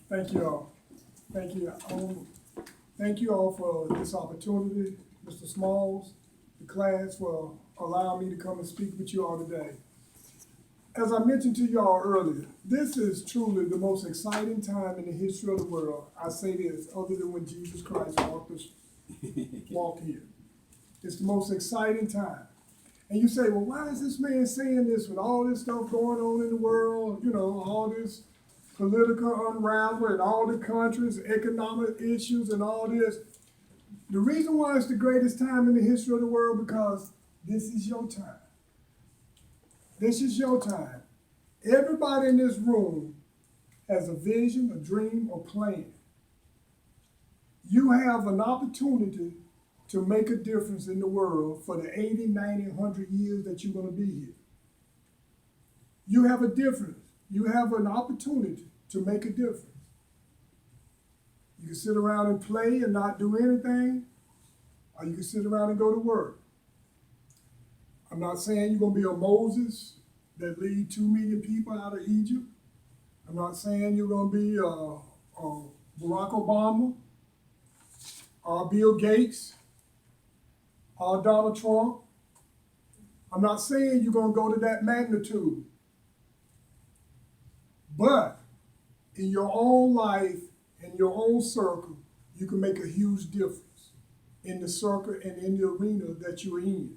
Thank you all. Thank you. Thank you all for this opportunity, Mr. Smalls, the class, for allowing me to come and speak with you all today. As I mentioned to you all earlier, this is truly the most exciting time in the history of the world. I say this other than when Jesus Christ walked here. It's the most exciting time. And you say, well, why is this man saying this with all this stuff going on in the world, all this political unravel in all the countries, economic issues and all this. The reason why it's the greatest time in the history of the world because this is your time. This is your time. Everybody in this room has a vision, a dream, or plan. You have an opportunity to make a difference in the world for the 80, 90, 100 years that you're going to be here. You have a difference. You have an opportunity to make a difference. You can sit around and play and not do anything, or you can sit around and go to work. I'm not saying you're going to be a Moses that lead 2 million people out of Egypt. I'm not saying you're going to be Barack Obama or Bill Gates or Donald Trump. I'm not saying you're going to go to that magnitude. But in your own life, in your own circle, you can make a huge difference in the circle and in the arena that you're in.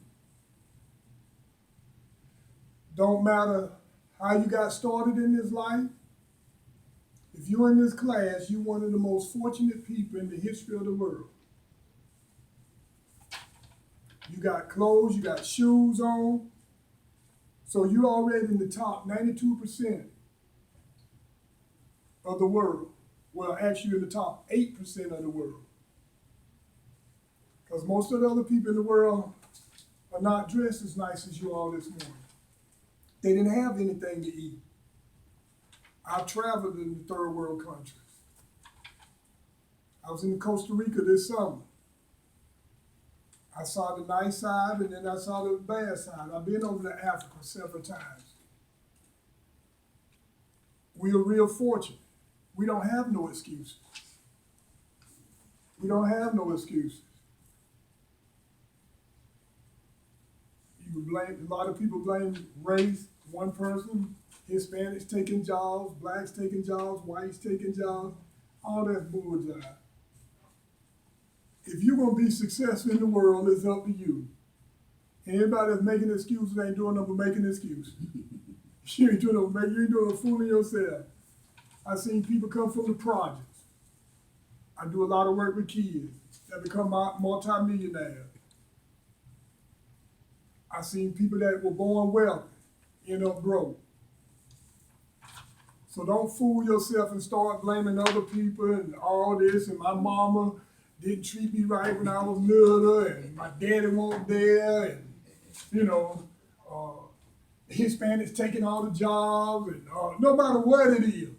Don't matter how you got started in this life. If you're in this class, you're one of the most fortunate people in the history of the world. You got clothes, you got shoes on, so you're already in the top 92% of the world. Well, actually in the top 8% of the world. Because most of the other people in the world are not dressed as nice as you all this morning. They didn't have anything to eat. I've traveled in the third world countries. I was in Costa Rica this summer. I saw the nice side and then I saw the bad side. I've been over to Africa several times. We are real fortunate. We don't have no excuses. We don't have no excuses. You blame, a lot of people blame race, one person, Hispanics taking jobs, blacks taking jobs, whites taking jobs, all that's bullshit. If you're gonna be successful in the world, it's up to you. Anybody that's making excuses ain't doing nothing but making excuses. You ain't doing a fool of yourself. I've seen people come from the projects. I do a lot of work with kids that become multi-millionaires. I've seen people that were born wealthy end up broke. So don't fool yourself and start blaming other people and all this, and my mama didn't treat me right when I was little, and my daddy wasn't there, and Hispanics taking all the jobs, and no matter what it is,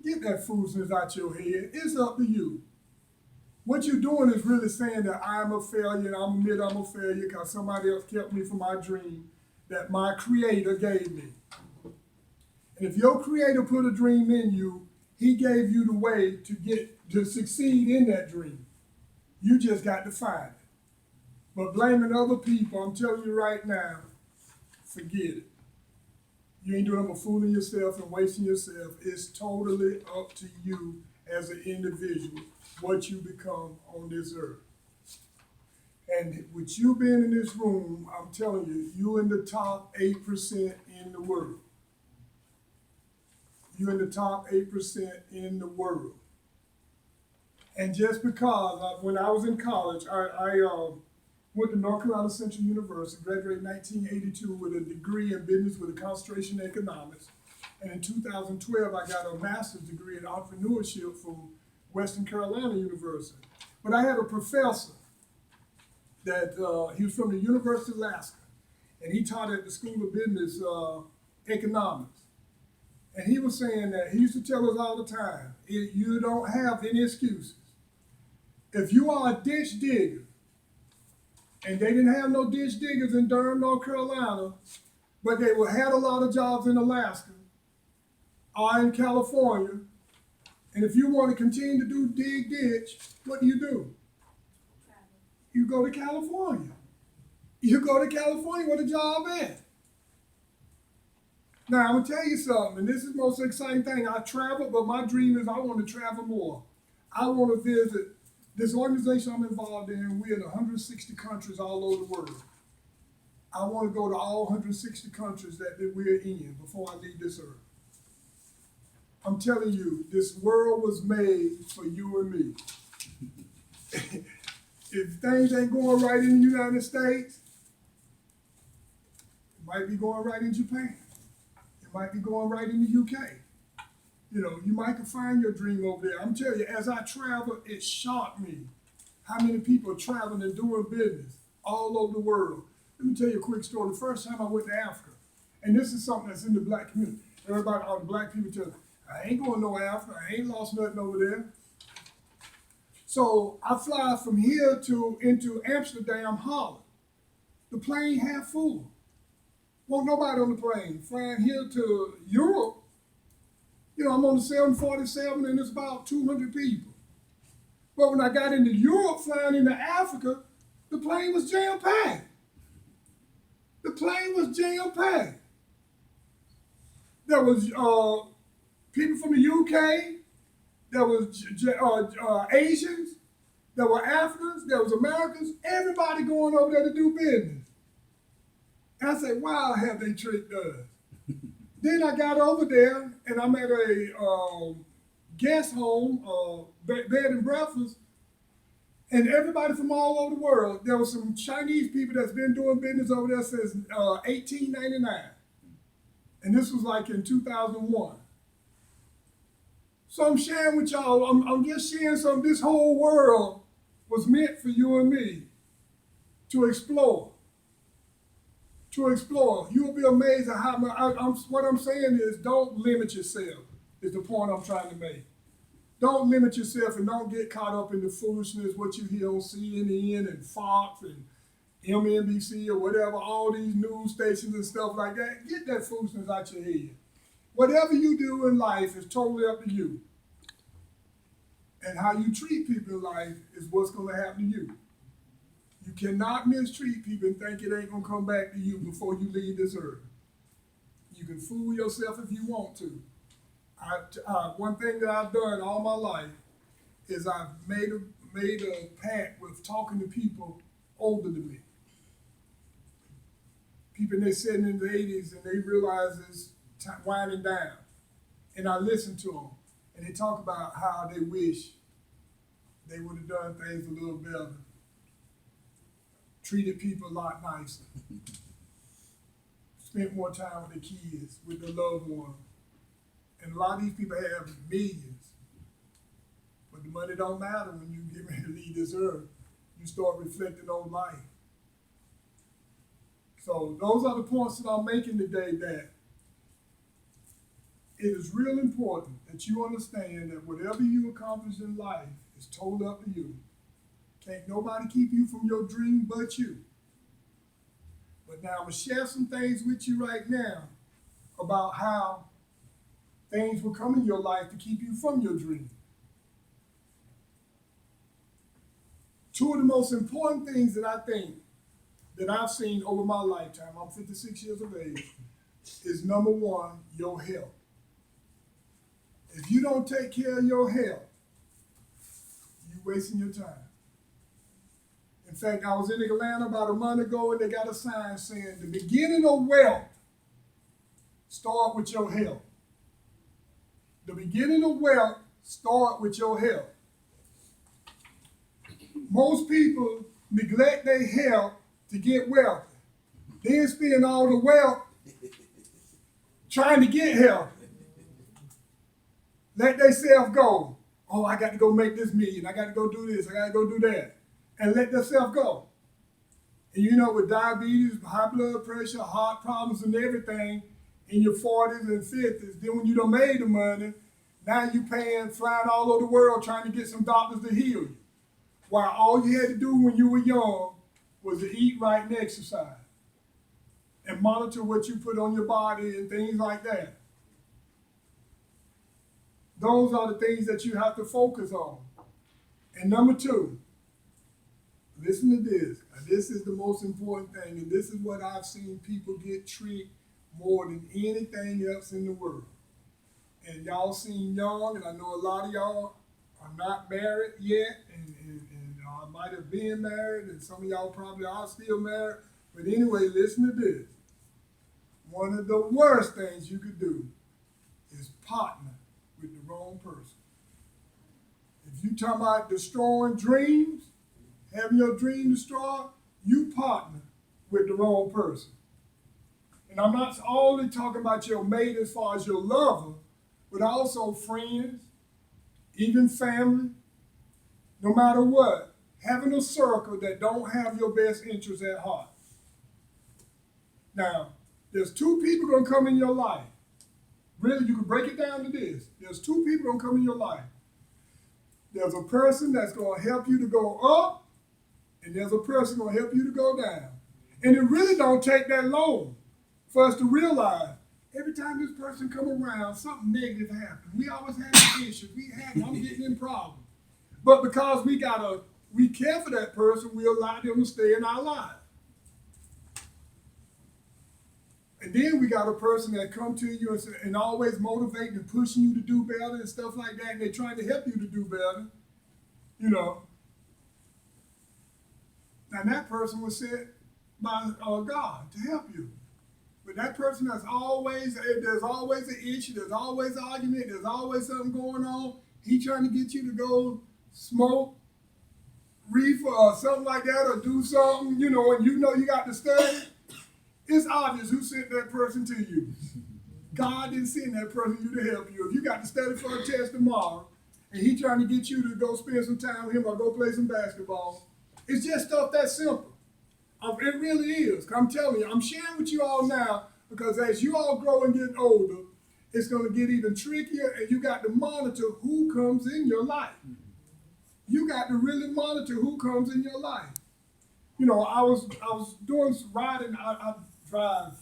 get that foolishness out your head. It's up to you. What you're doing is really saying that I'm a failure, and I'm admit I'm a failure because somebody else kept me from my dream that my creator gave me. And if your creator put a dream in you, he gave you the way to succeed in that dream. You just got to find it. But blaming other people, I'm telling you right now, forget it. You ain't doing but fooling yourself and wasting yourself. It's totally up to you as an individual what you become on this earth. And with you being in this room, I'm telling you, you're in the top 8% in the world. You're in the top 8% in the world. And just because, when I was in college, I went to North Carolina Central University, graduated in 1982 with a degree in business with a concentration in economics. And in 2012, I got a master's degree in entrepreneurship from Western Carolina University. But I had a professor that, he was from the University of Alaska, and he taught at the School of Business Economics. And he was saying that, he used to tell us all the time, you don't have any excuses. If you are a ditch digger, and they didn't have no ditch diggers in Durham, North Carolina, but they had a lot of jobs in Alaska or in California, And if you want to continue to do dig ditch, what do? You go to California. You go to California where the job at. Now, I'm going to tell you something, and this is the most exciting thing. I travel, but my dream is I want to travel more. I want to visit this organization I'm involved in. We're in 160 countries all over the world. I want to go to all 160 countries that we're in before I leave this earth. I'm telling you, this world was made for you and me. If things ain't going right in the United States, it might be going right in Japan. It might be going right in the UK. You know, you might can find your dream over there. I'm telling you, as I travel, it shocked me how many people are traveling and doing business all over the world. Let me tell you a quick story. The first time I went to Africa, and this is something that's in the black community. Everybody, all the black people tell me, I ain't going no Africa. I ain't lost nothing over there. So I fly from here into Amsterdam, Holland. The plane half full. Won't nobody on the plane. Flying here to Europe, you know, I'm on the 747 and it's about 200 people. But when I got into Europe, flying into Africa, the plane was jam-packed. The plane was jam-packed. There was people from the UK, there was Asians, there were Africans, there was Americans, everybody going over there to do business. And I said, wow, have they tricked us? Then I got over there and I'm at a guest home, bed and breakfast, and everybody from all over the world. There was some Chinese people that's been doing business over there since 1899. And this was like in 2001. So I'm sharing with y'all, I'm just sharing something. This whole world was meant for you and me to explore. To explore. You'll be amazed at how much, what I'm saying is don't limit yourself, is the point I'm trying to make. Don't limit yourself and don't get caught up in the foolishness, what you hear on CNN and Fox and MNBC or whatever, all these news stations and stuff like that. Get that foolishness out your head. Whatever you do in life is totally up to you. And how you treat people in life is what's going to happen to you. You cannot mistreat people and think it ain't going to come back to you before you leave this earth. You can fool yourself if you want to. One thing that I've done all my life is I've made a pact with talking to people older than me. People in their 70s and 80s, and they realize it's winding down. And I listen to them, and they talk about how they wish they would have done things a little better, treated people a lot nicer, spent more time with their kids, with their loved ones. And a lot of these people have millions, but the money don't matter when you get ready to leave this earth. You start reflecting on life. So those are the points that I'm making today, that it is real important that you understand that whatever you accomplish in life is totally up to you. Can't nobody keep you from your dream but you. But now I'm going to share some things with you right now about how things will come in your life to keep you from your dream. Two of the most important things that I think that I've seen over my lifetime, I'm 56 years of age, is number one, your health. If you don't take care of your health, you're wasting your time. In fact, I was in Atlanta about a month ago and they got a sign saying the beginning of wealth start with your health. The beginning of wealth start with your health. Most people neglect their health to get wealthy. Then spend all the wealth trying to get healthy. Let themselves go. Oh, I got to go make this million. I got to go do this. I got to go do that. And let themselves go. And you know, with diabetes, high blood pressure, heart problems and everything in your 40s and 50s, then when you done made the money, now you paying, flying all over the world trying to get some doctors to heal you. While all you had to do when you were young was to eat right and exercise. And monitor what you put on your body and things like that. Those are the things that you have to focus on. And number two, listen to this. This is the most important thing, and this is what I've seen people get tricked more than anything else in the world. And y'all seem young, and I know a lot of y'all are not married yet, and might have been married, and some of y'all probably are still married. But anyway, listen to this. One of the worst things you could do is partner with the wrong person. If you talking about destroying dreams, having your dream destroyed, you partner with the wrong person. And I'm not only talking about your mate as far as your lover, but also friends, even family, no matter what, having a circle that don't have your best interests at heart. Now, there's two people gonna come in your life. Really, you can break it down to this. There's two people gonna come in your life. There's a person that's gonna help you to go up, and there's a person gonna help you to go down. And it really don't take that long for us to realize every time this person come around, something negative happens. We always have issues. I'm getting in problems. But because we care for that person, we allow them to stay in our lives. And then we got a person that come to you and always motivating and pushing you to do better and stuff like that, and they're trying to help you to do better, you know. Now that person was sent by God to help you. But that person there's always an issue, there's always an argument, there's always something going on. He trying to get you to go smoke reefer or something like that, or do something, you know, and you know you got to study. It's obvious who sent that person to you. God didn't send that person to you to help you. If you got to study for a test tomorrow, and he trying to get you to go spend some time with him or go play some basketball, it's just stuff that simple. It really is. I'm telling you, I'm sharing with you all now because as you all grow and get older, it's going to get even trickier, and you got to monitor who comes in your life. You got to really monitor who comes in your life. You know, I was doing some riding. I drive,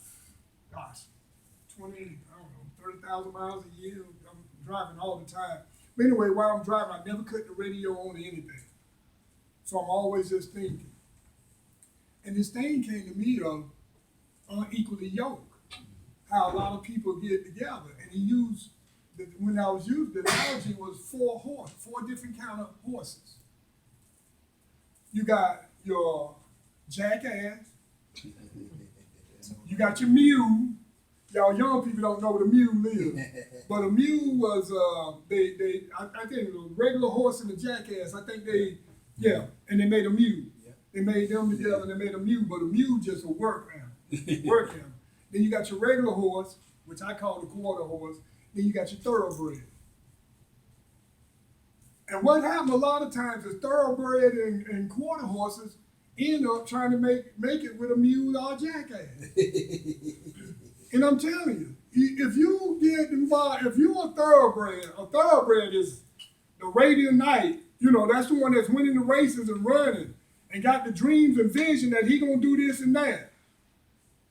30,000 miles a year. I'm driving all the time. But anyway, while I'm driving, I never cut the radio on or anything. So I'm always just thinking. And this thing came to me of unequally yoked. How a lot of people get together. And he used, when I was using the analogy was four different kind of horses. You got your jackass. You got your mule. Y'all young people don't know what a mule is. But a mule was, I think it was a regular horse and a jackass. I think and they made a mule. They made them together and they made a mule, but a mule just a work animal. Then you got your regular horse, which I call the quarter horse. Then you got your thoroughbred. And what happened a lot of times is thoroughbred and quarter horses end up trying to make it with a mule or a jackass. And I'm telling you, if you're a thoroughbred is the radiant knight. You know, that's the one that's winning the races and running and got the dreams and vision that he gonna do this and that.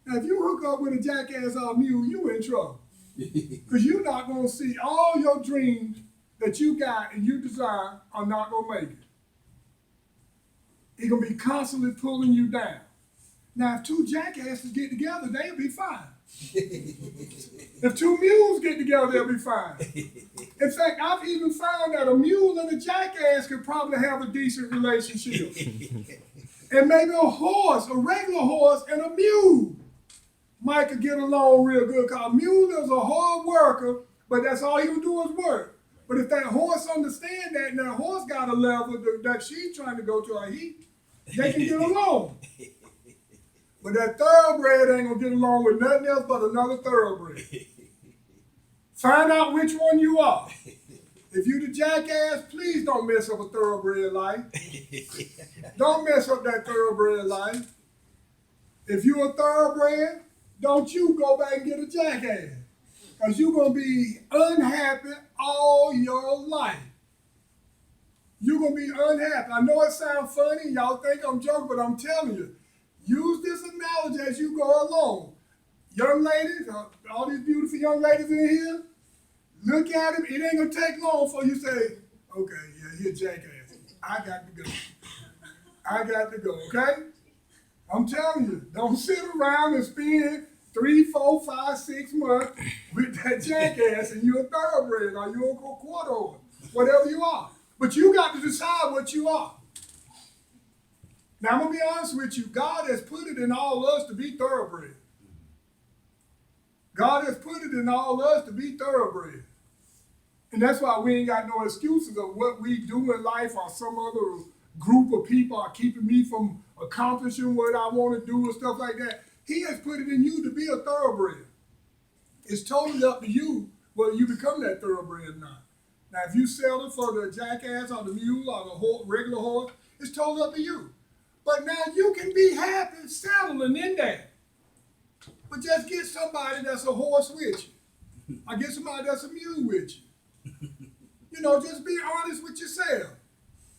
Now, if you hook up with a jackass or a mule, you in trouble. Because you're not gonna see all your dreams that you got and you desire are not gonna make it. It's gonna be constantly pulling you down. Now, if two jackasses get together, they'll be fine. If two mules get together, they'll be fine. In fact, I've even found that a mule and a jackass could probably have a decent relationship. And maybe a regular horse and a mule might could get along real good. Because a mule is a hard worker, but that's all he can do is work. But if that horse understands that, and that horse got a level that she's trying to go to, they can get along. But that thoroughbred ain't gonna get along with nothing else but another thoroughbred. Find out which one you are. If you the jackass, please don't mess up a thoroughbred life. Don't mess up that thoroughbred life. If you a thoroughbred, don't you go back and get a jackass. Because you're gonna be unhappy all your life. You're gonna be unhappy. I know it sounds funny, y'all think I'm joking, but I'm telling you, use this analogy as you go along. Young ladies, all these beautiful young ladies in here, Look at him. It ain't gonna take long for you say, okay, yeah, he a jackass. I got to go. I got to go, okay? I'm telling you, don't sit around and spend 3, 4, 5, 6 months with that jackass and you're a thoroughbred or you're a quarter horse, whatever you are. But you got to decide what you are. Now, I'm going to be honest with you. God has put it in all of us to be thoroughbred. God has put it in all of us to be thoroughbred. And that's why we ain't got no excuses of what we do in life or some other group of people are keeping me from accomplishing what I want to do and stuff like that. He has put it in you to be a thoroughbred. It's totally up to you whether you become that thoroughbred or not. Now, if you settle for the jackass or the mule or the regular horse, it's totally up to you. But now you can be happy settling in that. But just get somebody that's a horse with you. Or get somebody that's a mule with you. You know, just be honest with yourself.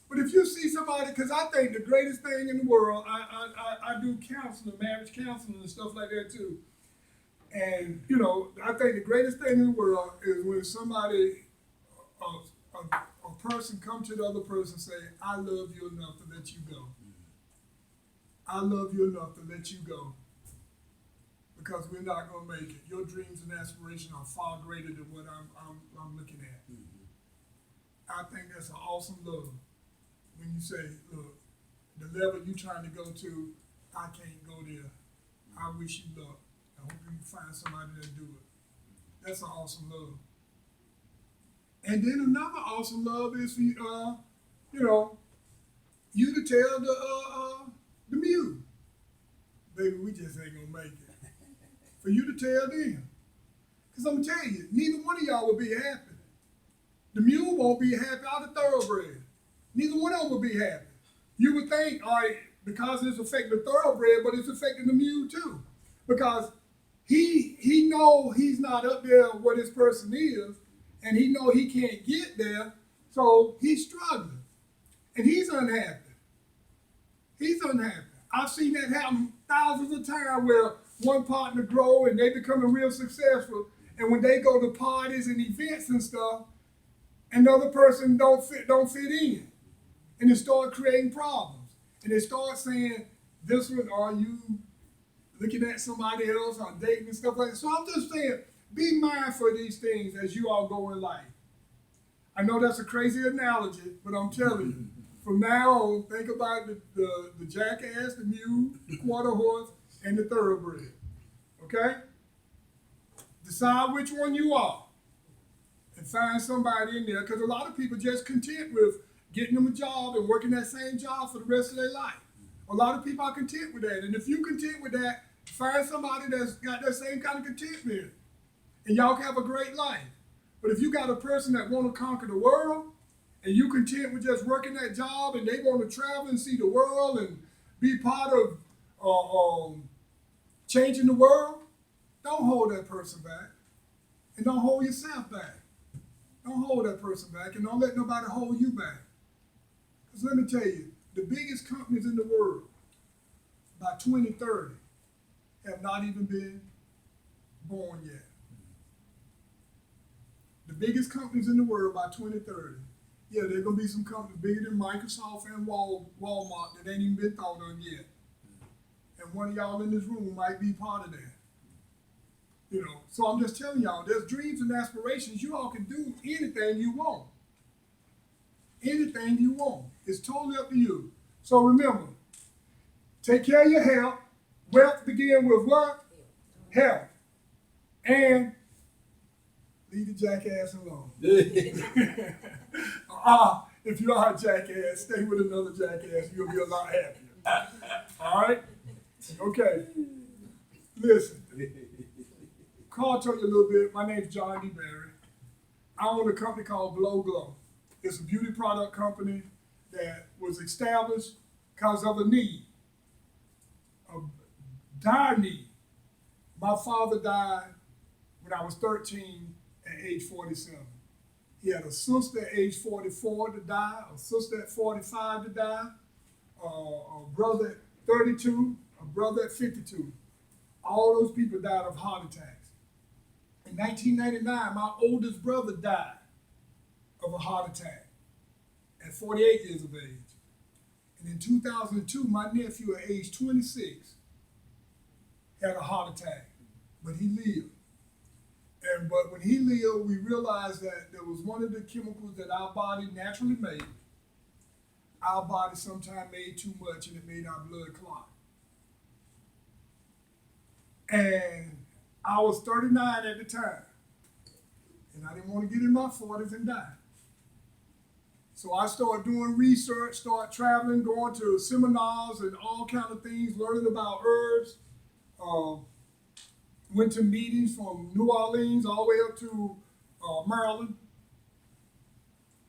But if you see somebody, because I think the greatest thing in the world, I do counseling, marriage counseling and stuff like that too. And, you know, I think the greatest thing in the world is when somebody, a person come to the other person and say, I love you enough to let you go. I love you enough to let you go. Because we're not going to make it. Your dreams and aspirations are far greater than what I'm looking at. I think that's an awesome love. When you say, look, the level you're trying to go to, I can't go there. I wish you luck. I hope you can find somebody that do it. That's an awesome love. And then another awesome love is for you to tell the mule, baby, we just ain't gonna make it. For you to tell them. Because I'm gonna tell you, neither one of y'all will be happy. The mule won't be happy, or the thoroughbred. Neither one of them will be happy. You would think, all right, because it's affecting the thoroughbred, but it's affecting the mule too. Because he know he's not up there where this person is, and he know he can't get there, so he's struggling. And he's unhappy. He's unhappy. I've seen that happen thousands of times where one partner grow and they becoming real successful, and when they go to parties and events and stuff, another person don't fit in. And they start creating problems. And they start saying, this one, are you looking at somebody else or dating and stuff like that? So I'm just saying, be mindful of these things as you all go in life. I know that's a crazy analogy, but I'm telling you, from now on, think about the jackass, the mule, the quarter horse, and the thoroughbred. Okay? Decide which one you are. And find somebody in there, because a lot of people just content with getting them a job and working that same job for the rest of their life. A lot of people are content with that. And if you're content with that, find somebody that's got that same kind of contentment. And y'all can have a great life. But if you got a person that want to conquer the world, and you content with just working that job, and they want to travel and see the world and be part of changing the world, don't hold that person back. And don't hold yourself back. Don't hold that person back, and don't let nobody hold you back. Because let me tell you, the biggest companies in the world by 2030 have not even been born yet. The biggest companies in the world by 2030, yeah, there are going to be some companies bigger than Microsoft and Walmart that ain't even been thought of yet. And one of y'all in this room might be part of that. You know, so I'm just telling y'all, there's dreams and aspirations. You all can do anything you want. Anything you want. It's totally up to you. So remember, take care of your health. Wealth begin with what? Health. And leave the jackass alone. If you are a jackass, stay with another jackass. You'll be a lot happier. All right? Okay. Listen. Carl told you a little bit. My name's John DeBerry. I own a company called Blow Glow. It's a beauty product company that was established because of a need, a dire need. My father died when I was 13 at age 47. He had a sister at age 44 to die, a sister at 45 to die, a brother at 32, a brother at 52. All those people died of heart attacks. In 1999, my oldest brother died of a heart attack at 48 years of age. And in 2002, my nephew at age 26 had a heart attack, but he lived. But when he lived, we realized that there was one of the chemicals that our body naturally made. Our body sometimes made too much and it made our blood clot. And I was 39 at the time. And I didn't want to get in my 40s and die. So I started doing research, started traveling, going to seminars and all kind of things, learning about herbs. Went to meetings from New Orleans all the way up to Maryland,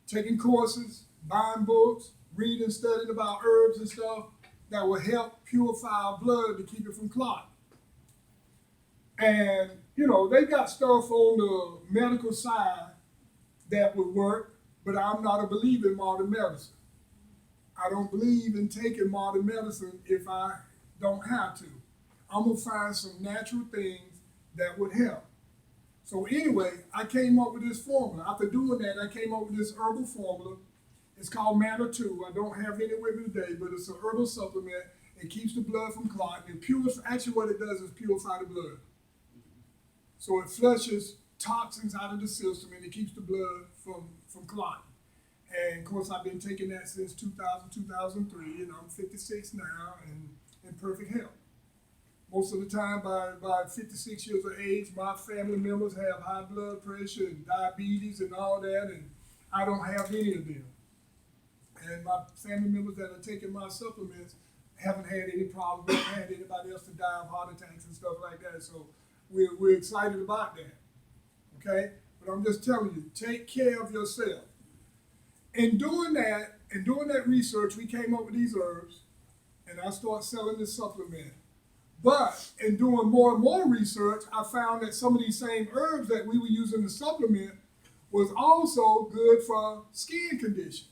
taking courses, buying books, reading, studying about herbs and stuff that will help purify our blood to keep it from clotting. And, they got stuff on the medical side that would work, but I'm not a believer in modern medicine. I don't believe in taking modern medicine if I don't have to. I'm going to find some natural things that would help. So anyway, I came up with this formula. After doing that, I came up with this herbal formula. It's called Manna 2. I don't have any with me today, but it's an herbal supplement. It keeps the blood from clotting. It purifies, actually what it does is purify the blood. So it flushes toxins out of the system and it keeps the blood from clotting. And of course, I've been taking that since 2000, 2003, and I'm 56 now and in perfect health. Most of the time, by 56 years of age, my family members have high blood pressure and diabetes and all that, and I don't have any of them. And my family members that are taking my supplements haven't had any problems. We haven't had anybody else to die of heart attacks and stuff like that. So we're excited about that. Okay? But I'm just telling you, take care of yourself. In doing that research, we came up with these herbs, and I started selling this supplement. But in doing more and more research, I found that some of these same herbs that we were using to supplement was also good for skin conditions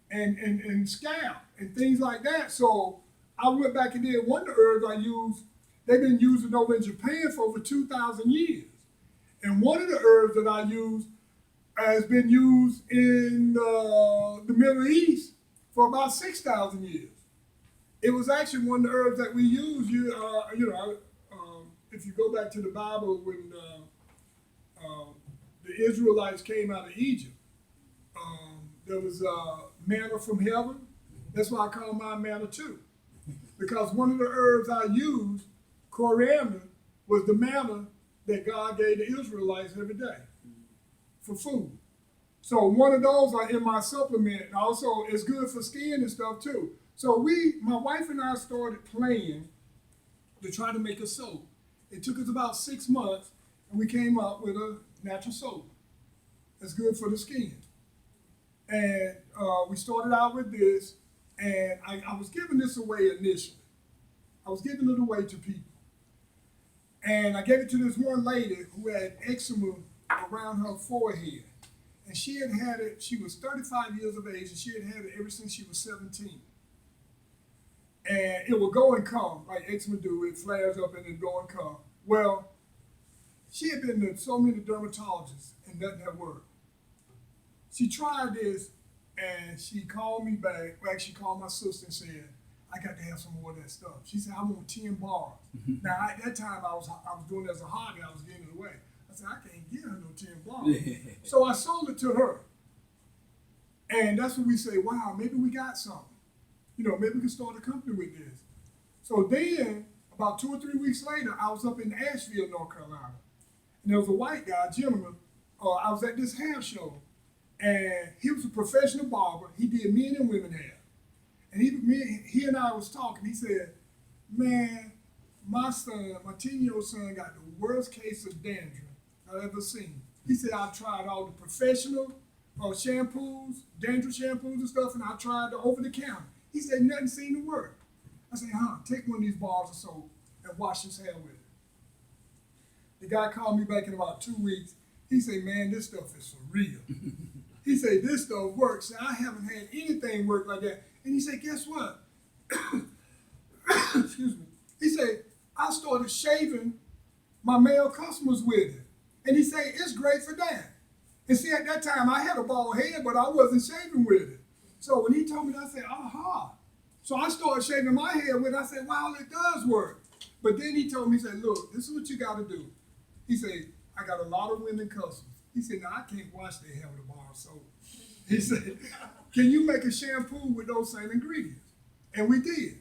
and scalp and things like that. So I went back and did one of the herbs I used. They've been using over in Japan for over 2,000 years. And one of the herbs that I used has been used in the Middle East for about 6,000 years. It was actually one of the herbs that we use. If you go back to the Bible, when the Israelites came out of Egypt, there was manna from heaven. That's why I call mine Manna 2. Because one of the herbs I used, coriander, was the manna that God gave the Israelites every day for food. So one of those are in my supplement. And also, it's good for skin and stuff too. So my wife and I started playing to try to make a soap. It took us about 6 months, and we came up with a natural soap that's good for the skin. And we started out with this, and I was giving this away initially. I was giving it away to people. And I gave it to this one lady who had eczema around her forehead. And she had it, she was 35 years of age, and she had it ever since she was 17. And it would go and come, like eczema do. It flares up and it go and come. Well, she had been to so many dermatologists and nothing had worked. She tried this and she called me back. Well, she called my sister and said, I got to have some more of that stuff. She said, I want 10 bars. Now, at that time, I was doing it as a hobby. I was giving it away. I said, I can't give her no 10 bars. So I sold it to her. And that's when we say, wow, maybe we got something. Maybe we can start a company with this. So then, about 2 or 3 weeks later, I was up in Asheville, North Carolina. And there was a white guy, a gentleman. I was at this hair show. And he was a professional barber. He did men and women hair. And he and I was talking. He said, man, my 10-year-old son got the worst case of dandruff I've ever seen. He said, I tried all the professional shampoos, dandruff shampoos and stuff, and I tried the over-the-counter. He said, nothing seemed to work. I said, take one of these bars of soap and wash his hair with it. The guy called me back in about 2 weeks. He said, man, this stuff is for real. He said, this stuff works. I haven't had anything work like that. And he said, guess what? Excuse me. He said, I started shaving my male customers with it. And he said, it's great for that. And see, at that time, I had a bald head, but I wasn't shaving with it. So when he told me that, I said, aha. So I started shaving my head with it. I said, wow, it does work. But then he told me, he said, look, this is what you got to do. He said, I got a lot of women customers. He said, now I can't wash their hair with a bar of soap. He said, can you make a shampoo with those same ingredients? And we did.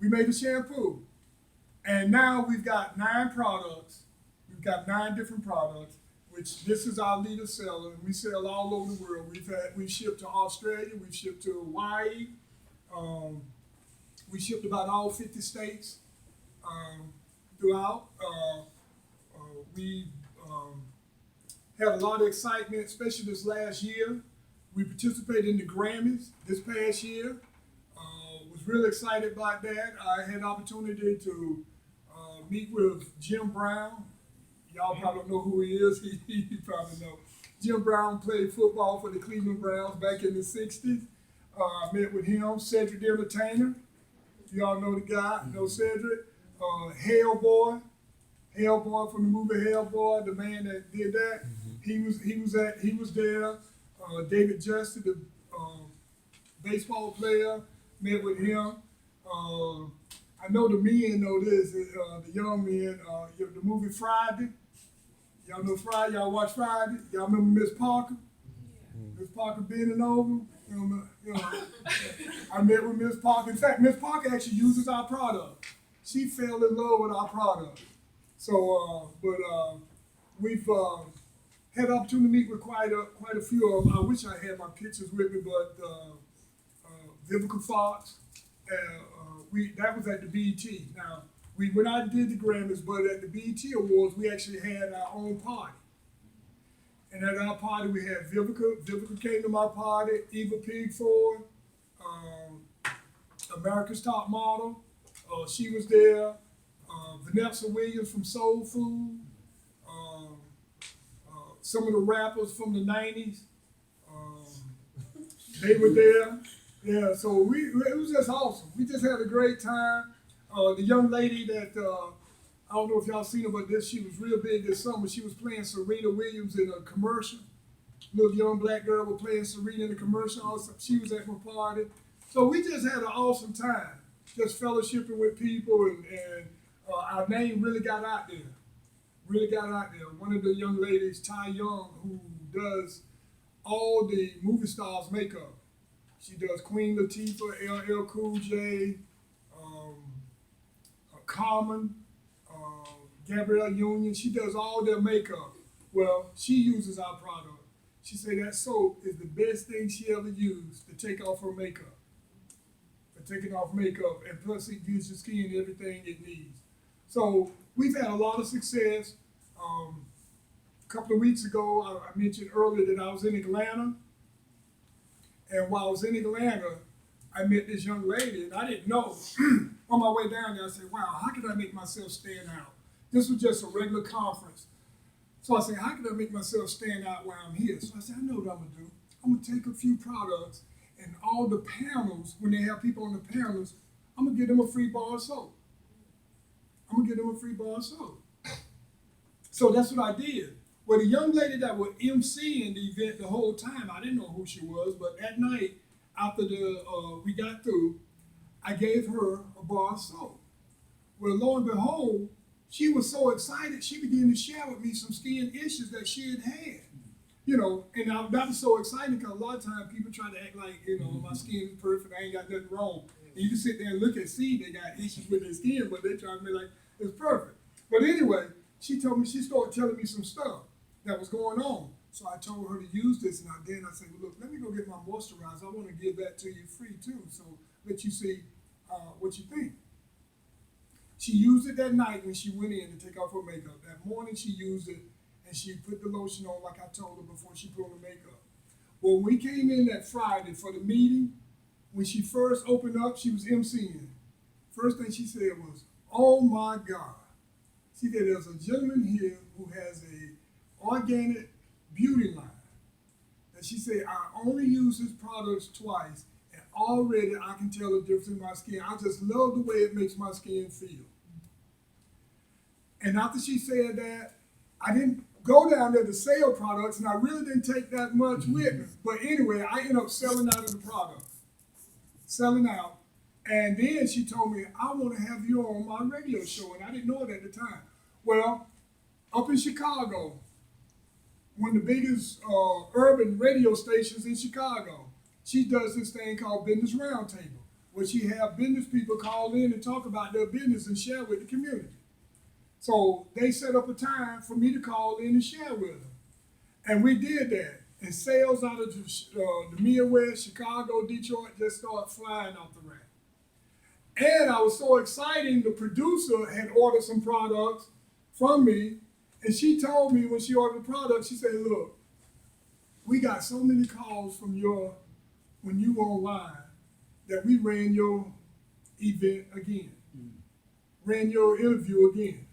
We made a shampoo. And now we've got 9 products. We've got 9 different products, which this is our leader seller. And we sell all over the world. We've shipped to Australia. We've shipped to Hawaii. We shipped about all 50 states throughout. We had a lot of excitement, especially this last year. We participated in the Grammys this past year. Was really excited about that. I had the opportunity to meet with Jim Brown. Y'all probably don't know who he is. He probably know. Jim Brown played football for the Cleveland Browns back in the 60s. I met with him. Cedric the Entertainer. Y'all know the guy, know Cedric. Hellboy from the movie Hellboy, the man that did that. Mm-hmm. He was there. David Justice, the baseball player, met with him. I know the men know this, the young men, the movie Friday. Y'all know Friday, y'all watch Friday? Y'all remember Miss Parker? Yeah. Miss Parker bending over. I met with Miss Parker. In fact, Miss Parker actually uses our product. She fell in love with our product. So, we've had the opportunity to meet with quite a few of them. I wish I had my pictures with me, but Vivica Fox, that was at the BET. Now, when I did the Grammys, but at the BET Awards, we actually had our own party. And at our party, we had Vivica. Vivica came to my party, Eva Pigford, America's Top Model. She was there. Vanessa Williams from Soul Food. Some of the rappers from the 90s. They were there. Yeah, so it was just awesome. We just had a great time. The young lady that, I don't know if y'all seen her, but she was real big this summer. She was playing Serena Williams in a commercial. Little young black girl was playing Serena in a commercial. Also, she was at my party. So we just had an awesome time, just fellowshipping with people, and our name really got out there. One of the young ladies, Ty Young, who does all the movie stars' makeup. She does Queen Latifah, LL Cool J, Common, Gabrielle Union. She does all their makeup. Well, she uses our product. She said that soap is the best thing she ever used to take off her makeup. And plus it gives your skin everything it needs. So we've had a lot of success. A couple of weeks ago, I mentioned earlier that I was in Atlanta. And while I was in Atlanta, I met this young lady, and I didn't know. On my way down there, I said, wow, how can I make myself stand out? This was just a regular conference. So I said, how can I make myself stand out while I'm here? So I said, I know what I'm going to do. I'm going to take a few products, and all the panels, when they have people on the panels, I'm going to give them a free bar of soap. So that's what I did. Well, the young lady that was emceeing the event the whole time, I didn't know who she was, but at night, after we got through, I gave her a bar of soap. Well, lo and behold, she was so excited, she began to share with me some skin issues that she had had. And that was so exciting because a lot of times people try to act like, my skin is perfect, I ain't got nothing wrong. And you can sit there and look and see they got issues with their skin, but they try to be like, it's perfect. But anyway, she started telling me some stuff that was going on. So I told her to use this, and then I said, well, look, let me go get my moisturizer. I want to give that to you free too, so let you see what you think. She used it that night when she went in to take off her makeup. That morning she used it, and she put the lotion on like I told her before she put on the makeup. Well, when we came in that Friday for the meeting, when she first opened up, she was emceeing. First thing she said was, oh my God. She said, there's a gentleman here who has a organic beauty line. And she said, I only use his products twice, and already I can tell the difference in my skin. I just love the way it makes my skin feel. And after she said that, I didn't go down there to sell products, and I really didn't take that much with me. But anyway, I ended up selling out of the products, selling out. And then she told me, I want to have you on my radio show, and I didn't know it at the time. Well, up in Chicago, one of the biggest urban radio stations in Chicago, she does this thing called Business Roundtable, where she have business people call in and talk about their business and share with the community. So they set up a time for me to call in and share with them. And we did that. And sales out of the Midwest, Chicago, Detroit just started flying off the rack. And I was so excited, the producer had ordered some products from me. And she told me when she ordered the product, she said, look, we got so many calls from when you were online that we ran your event again, ran your interview again.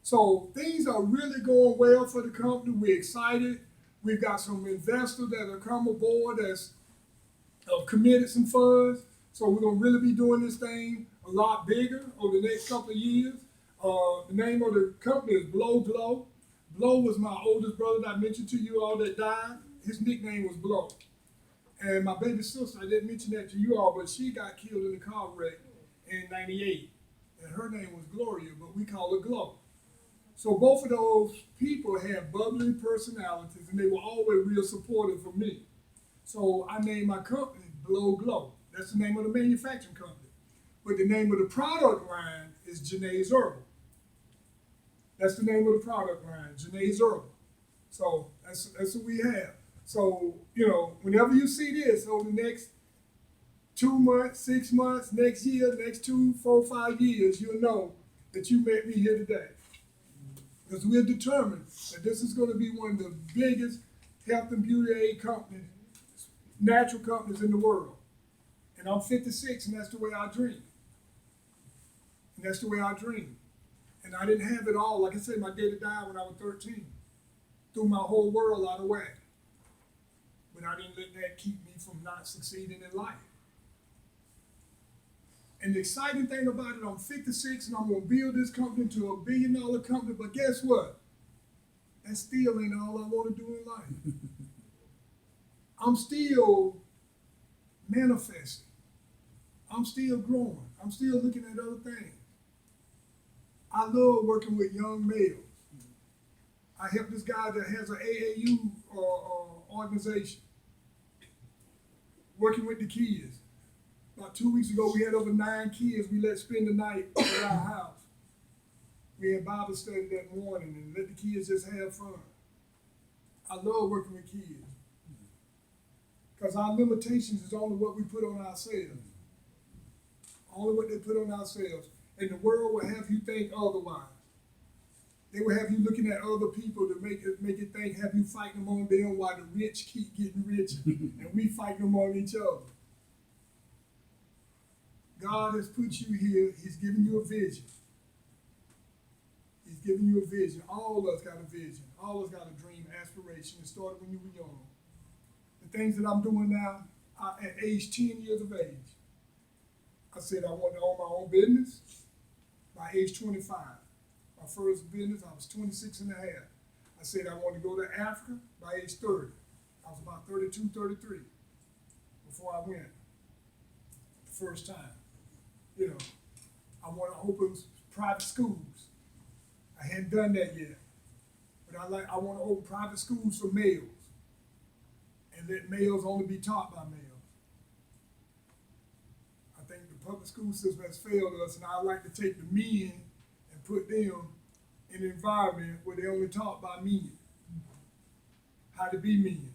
So things are really going well for the company. We're excited. We've got some investors that have come aboard that's committed some funds. So we're going to really be doing this thing a lot bigger over the next couple of years. The name of the company is Blow Glow. Blow was my oldest brother that I mentioned to you all that died. His nickname was Blow. And my baby sister, I didn't mention that to you all, but she got killed in a car wreck in '98. And her name was Gloria, but we call her Glow. So both of those people had bubbly personalities, and they were always real supportive of me. So I named my company Blow Glow. That's the name of the manufacturing company. But the name of the product line is Janae's Herbal. That's the name of the product line, Janae's Herbal. So that's what we have. So, whenever you see this over the next 2 months, 6 months, next year, next 2, 4, 5 years, you'll know that you met me here today. Because we're determined that this is going to be one of the biggest health and beauty aid companies, natural companies in the world. And I'm 56, and that's the way I dream. And that's the way I dream. And I didn't have it all. Like I said, my daddy died when I was 13. Threw my whole world out of whack. But I didn't let that keep me from not succeeding in life. And the exciting thing about it, I'm 56 and I'm going to build this company to $1 billion company. But guess what? That still ain't all I want to do in life. I'm still manifesting. I'm still growing. I'm still looking at other things. I love working with young males. I help this guy that has an AAU organization, working with the kids. About 2 weeks ago, we had over 9 kids we let spend the night at our house. We had Bible study that morning and let the kids just have fun. I love working with kids because our limitations is only what we put on ourselves. Only what they put on ourselves. And the world will have you think otherwise. They will have you looking at other people to make it think, have you fighting among them while the rich keep getting richer. And we fighting among each other. God has put you here. He's given you a vision. He's given you a vision. All of us got a vision. All of us got a dream, aspiration. It started when you were young. The things that I'm doing now, at age 10 years of age, I said I wanted to own my own business by age 25. My first business, I was 26 and a half. I said I wanted to go to Africa by age 30. I was about 32, 33 before I went the first time. I want to open private schools. I hadn't done that yet. But I want to open private schools for males and let males only be taught by males. I think the public school system has failed us, and I'd like to take the men and put them in an environment where they're only taught by men, how to be men.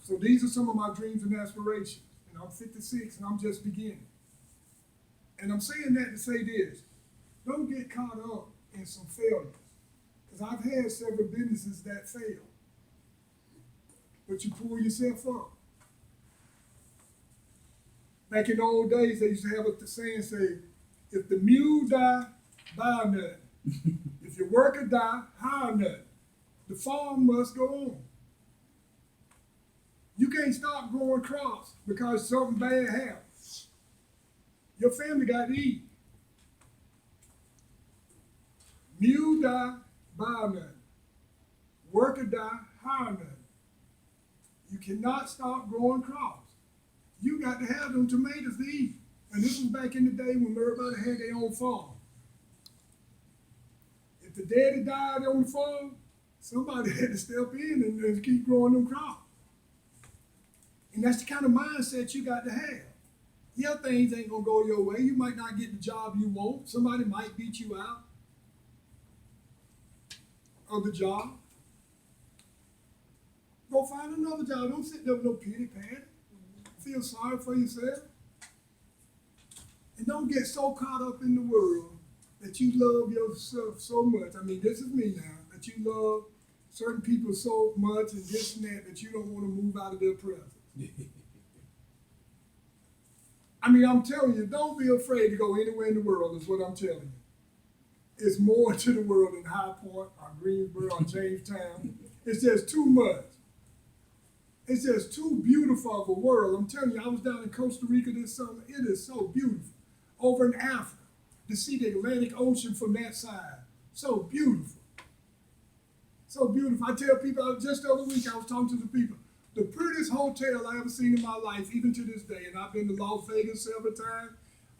So these are some of my dreams and aspirations. And I'm 56 and I'm just beginning. And I'm saying that to say this. Don't get caught up in some failures. Because I've had several businesses that fail. But you pull yourself up. Back in the old days, they used to have a saying say, if the mule die, buy nothing. If your worker die, hire nothing. The farm must go on. You can't stop growing crops because something bad happens. Your family got to eat. Mule die, buy nothing. Work or die, hire nothing. You cannot start growing crops. You got to have them tomatoes to eat. And this was back in the day when everybody had their own farm. If the daddy died on the farm, somebody had to step in and keep growing them crops. And that's the kind of mindset you got to have. Yeah, things ain't gonna go your way. You might not get the job you want. Somebody might beat you out of the job. Go find another job. Don't sit there with no pity pat. Feel sorry for yourself. And don't get so caught up in the world that you love yourself so much. I mean, this is me now, that you love certain people so much and this and that you don't want to move out of their presence. I mean, I'm telling you, don't be afraid to go anywhere in the world, is what I'm telling you. It's more to the world than High Point or Greensboro or Jamestown. It's just too much. It's just too beautiful of a world. I'm telling you, I was down in Costa Rica this summer. It is so beautiful. Over in Africa, to see the Atlantic Ocean from that side. So beautiful. So beautiful. I tell people, just the other week I was talking to the people, the prettiest hotel I ever seen in my life, even to this day, and I've been to Las Vegas several times,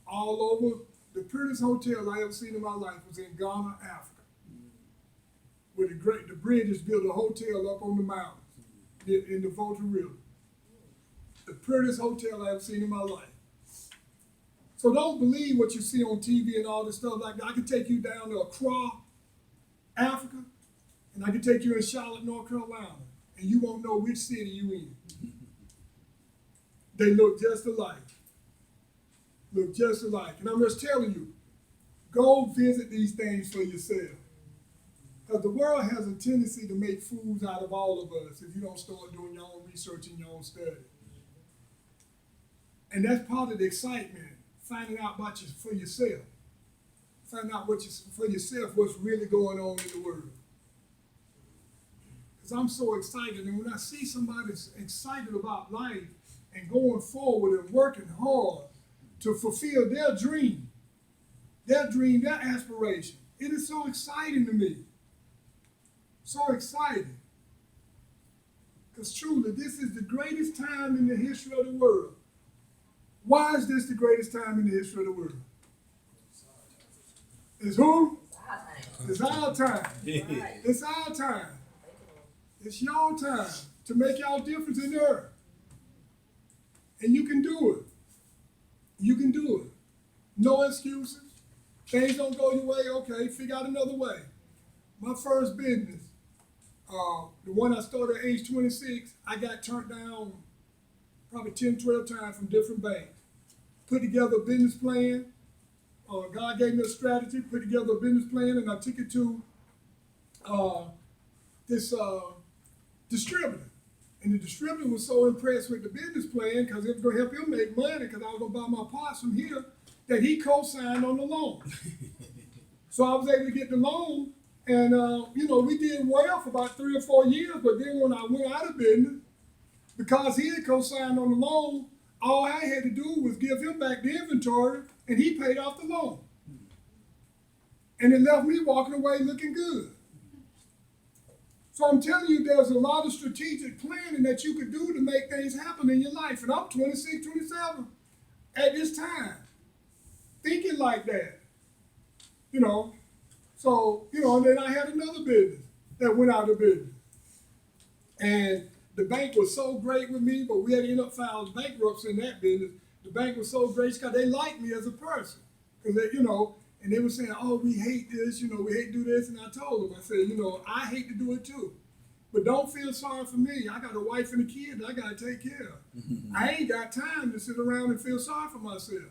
all over, the prettiest hotel I ever seen in my life was in Ghana, Africa. Where the British built a hotel up on the mountains in the Volta River. The prettiest hotel I ever seen in my life. So don't believe what you see on TV and all this stuff like that. I can take you down to Accra, Africa, and I can take you in Charlotte, North Carolina, and you won't know which city you in. They look just alike. Look just alike. And I'm just telling you, go visit these things for yourself. Because the world has a tendency to make fools out of all of us if you don't start doing your own research and your own study. And that's part of the excitement, finding out about you for yourself. Finding out for yourself what's really going on in the world. Because I'm so excited, and when I see somebody that's excited about life and going forward and working hard to fulfill their dream, their aspiration, it is so exciting to me. So exciting. Because truly, this is the greatest time in the history of the world. Why is this the greatest time in the history of the world? It's who? It's our time. It's our time. It's your time to make your difference in the earth. And you can do it. You can do it. No excuses. Things don't go your way, okay, figure out another way. My first business, the one I started at age 26, I got turned down probably 10, 12 times from different banks. Put together a business plan. God gave me a strategy, put together a business plan, and I took it to this distributor. And the distributor was so impressed with the business plan because it was going to help him make money because I was going to buy my parts from here that he co-signed on the loan. So I was able to get the loan, and we did well for about 3 or 4 years, but then when I went out of business, because he had co-signed on the loan, all I had to do was give him back the inventory, and he paid off the loan. And it left me walking away looking good. So I'm telling you, there's a lot of strategic planning that you could do to make things happen in your life. And I'm 26, 27 at this time, thinking like that. So, and then I had another business that went out of business. And the bank was so great with me, but we had to end up filing bankruptcy in that business. The bank was so great because they liked me as a person. Because, and they were saying, oh, we hate this, we hate to do this. And I told them, I said, I hate to do it too. But don't feel sorry for me. I got a wife and a kid that I got to take care of. I ain't got time to sit around and feel sorry for myself.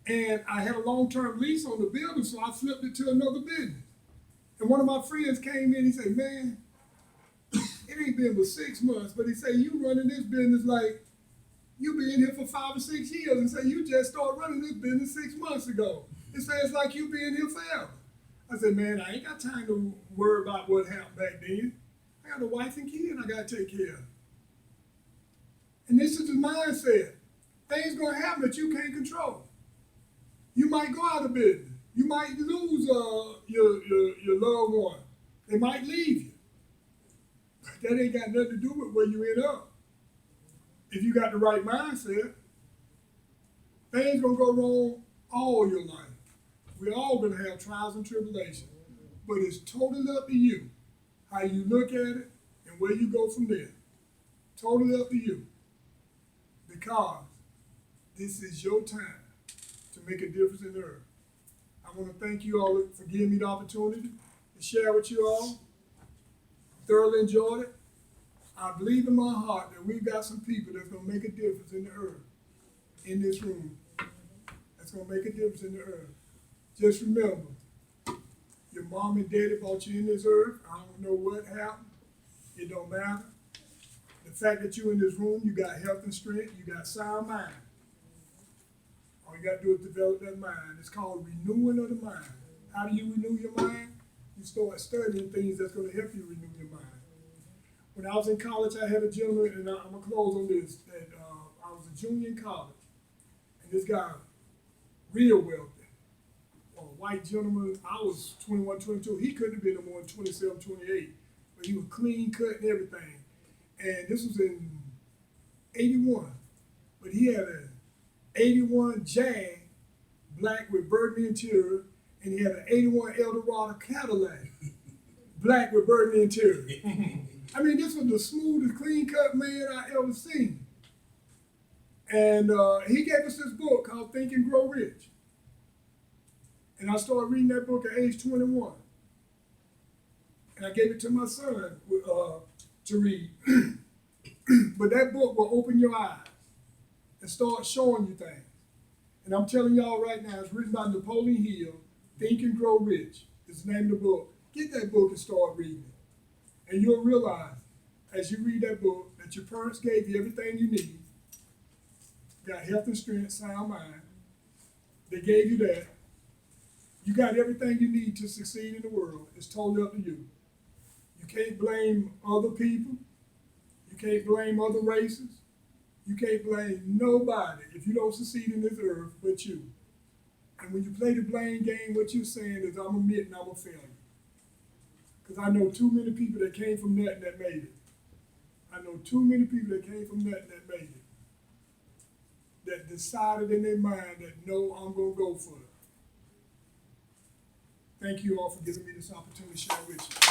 And I had a long-term lease on the building, so I flipped it to another business. And one of my friends came in, he said, man, it ain't been but 6 months, but he said, you running this business like you been here for 5 or 6 years. And say, you just started running this business 6 months ago. It says like you been here forever. I said, man, I ain't got time to worry about what happened back then. I got a wife and kid I got to take care of. And this is the mindset. Things going to happen that you can't control. You might go out of business. You might lose your loved one. They might leave you. But that ain't got nothing to do with where you end up. If you got the right mindset, things gonna go wrong all your life. We're all gonna have trials and tribulations. But it's totally up to you how you look at it and where you go from there. Totally up to you. Because this is your time to make a difference in the earth. I want to thank you all for giving me the opportunity to share with you all. Thoroughly enjoyed it. I believe in my heart that we've got some people that's going to make a difference in the earth, in this room. That's going to make a difference in the earth. Just remember, your mom and daddy brought you in this earth. I don't know what happened. It don't matter. The fact that you're in this room, you got health and strength, you got sound mind. All you got to do is develop that mind. It's called renewing of the mind. How do you renew your mind? You start studying things that's going to help you renew your mind. When I was in college, I had a gentleman, and I'm going to close on this, that I was a junior in college, and this guy, real wealthy, a white gentleman, I was 21, 22. He couldn't have been no more than 27, 28, but he was clean cut and everything. And this was in 81, but he had a 81 Jag, black with burgundy interior, and he had an 81 Eldorado Cadillac, black with burgundy interior. I mean, this was the smoothest, clean-cut man I ever seen. And he gave us this book called Think and Grow Rich. And I started reading that book at age 21. And I gave it to my son to read. But that book will open your eyes and start showing you things. And I'm telling y'all right now, it's written by Napoleon Hill, Think and Grow Rich is the name of the book. Get that book and start reading it. And you'll realize, as you read that book, that your parents gave you everything you need. You got health and strength, sound mind. They gave you that. You got everything you need to succeed in the world. It's totally up to you. You can't blame other people. You can't blame other races. You can't blame nobody if you don't succeed in this earth but you. And when you play the blame game, what you're saying is, I'm admitting I'm a failure. Because I know too many people that came from nothing that made it. I know too many people that came from nothing that made it. That decided in their mind that, no, I'm going to go for it. Thank you all for giving me this opportunity to share with you.